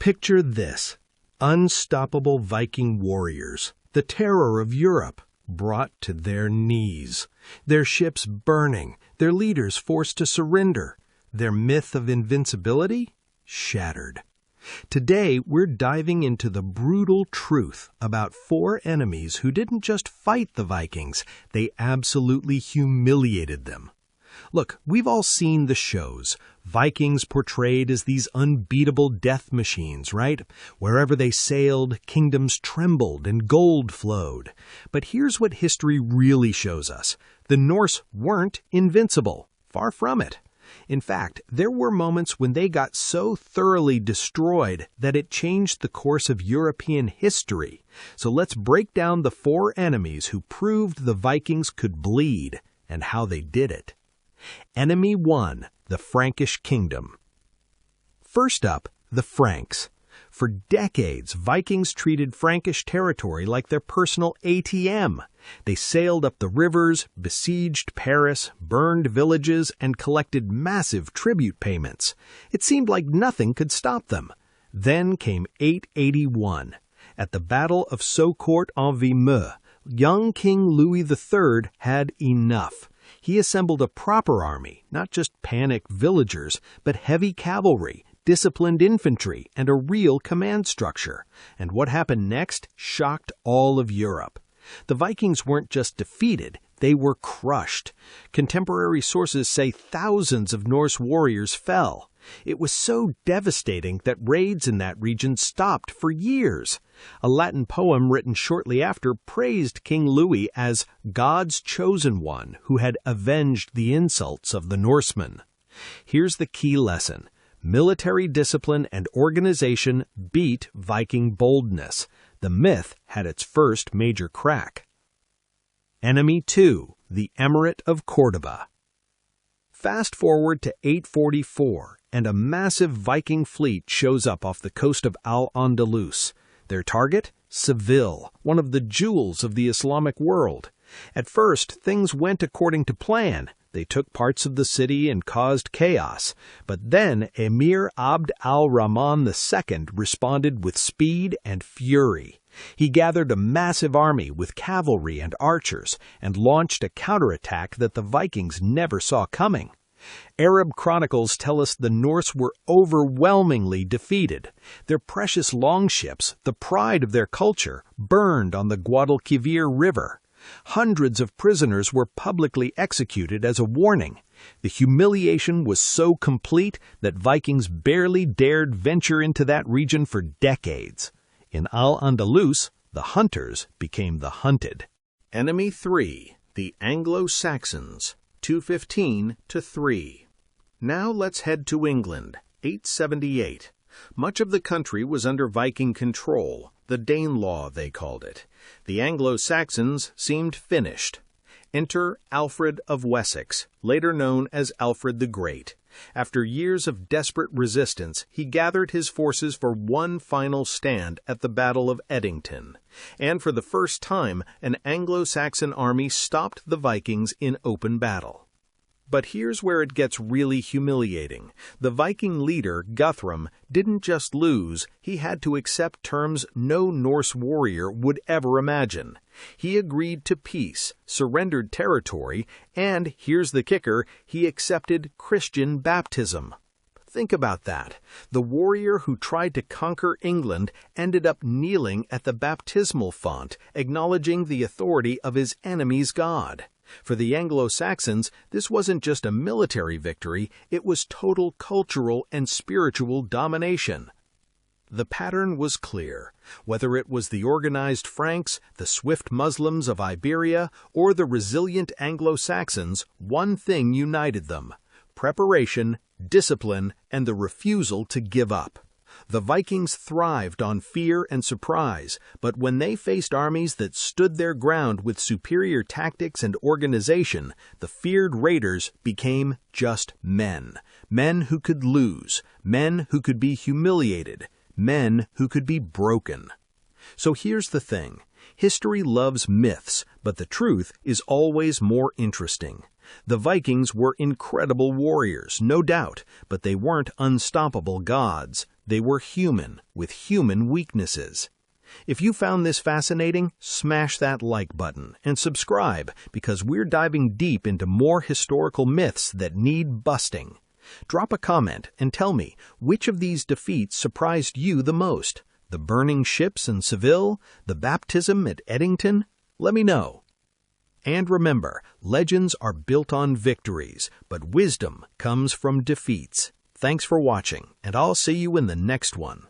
Picture this: unstoppable Viking warriors, the terror of Europe, brought to their knees, their ships burning, their leaders forced to surrender, their myth of invincibility shattered. Today, we're diving into the brutal truth about four enemies who didn't just fight the Vikings, they absolutely humiliated them. Look, we've all seen the shows. Vikings portrayed as these unbeatable death machines, right? Wherever they sailed, kingdoms trembled and gold flowed. But here's what history really shows us. The Norse weren't invincible. Far from it. In fact, there were moments when they got so thoroughly destroyed that it changed the course of European history. So let's break down the four enemies who proved the Vikings could bleed and how they did it. Enemy 1, the Frankish Kingdom. First up, the Franks. For decades, Vikings treated Frankish territory like their personal ATM. They sailed up the rivers, besieged Paris, burned villages, and collected massive tribute payments. It seemed like nothing could stop them. Then came 881. At the Battle of Saucourt-en-Vimeu, young King Louis III had enough. He assembled a proper army, not just panicked villagers, but heavy cavalry, disciplined infantry, and a real command structure. And what happened next shocked all of Europe. The Vikings weren't just defeated, they were crushed. Contemporary sources say thousands of Norse warriors fell. It was so devastating that raids in that region stopped for years. A Latin poem written shortly after praised King Louis as God's chosen one who had avenged the insults of the Norsemen. Here's the key lesson. Military discipline and organization beat Viking boldness. The myth had its first major crack. Enemy 2, the Emirate of Córdoba. Fast forward to 844, and a massive Viking fleet shows up off the coast of Al-Andalus. Their target? Seville, one of the jewels of the Islamic world. At first, things went according to plan. They took parts of the city and caused chaos. But then Emir Abd al-Rahman II responded with speed and fury. He gathered a massive army with cavalry and archers and launched a counterattack that the Vikings never saw coming. Arab chronicles tell us the Norse were overwhelmingly defeated. Their precious longships, the pride of their culture, burned on the Guadalquivir River. Hundreds of prisoners were publicly executed as a warning. The humiliation was so complete that Vikings barely dared venture into that region for decades. In Al-Andalus, the hunters became the hunted. Enemy 3, the Anglo-Saxons, 215-3. Now let's head to England, 878. Much of the country was under Viking control, the Danelaw they called it. The Anglo-Saxons seemed finished. Enter Alfred of Wessex, later known as Alfred the Great. After years of desperate resistance, he gathered his forces for one final stand at the Battle of Edington. And for the first time, an Anglo-Saxon army stopped the Vikings in open battle. But here's where it gets really humiliating. The Viking leader, Guthrum, didn't just lose, he had to accept terms no Norse warrior would ever imagine. He agreed to peace, surrendered territory, and, here's the kicker, he accepted Christian baptism. Think about that. The warrior who tried to conquer England ended up kneeling at the baptismal font, acknowledging the authority of his enemy's God. For the Anglo-Saxons, this wasn't just a military victory, it was total cultural and spiritual domination. The pattern was clear. Whether it was the organized Franks, the swift Muslims of Iberia, or the resilient Anglo-Saxons, one thing united them: preparation, discipline, and the refusal to give up. The Vikings thrived on fear and surprise, but when they faced armies that stood their ground with superior tactics and organization, the feared raiders became just men. Men who could lose, men who could be humiliated, men who could be broken. So here's the thing. History loves myths, but the truth is always more interesting. The Vikings were incredible warriors, no doubt, but they weren't unstoppable gods. They were human, with human weaknesses. If you found this fascinating, smash that like button and subscribe because we're diving deep into more historical myths that need busting. Drop a comment and tell me which of these defeats surprised you the most. The burning ships in Seville? The baptism at Edington? Let me know. And remember, legends are built on victories, but wisdom comes from defeats. Thanks for watching, and I'll see you in the next one.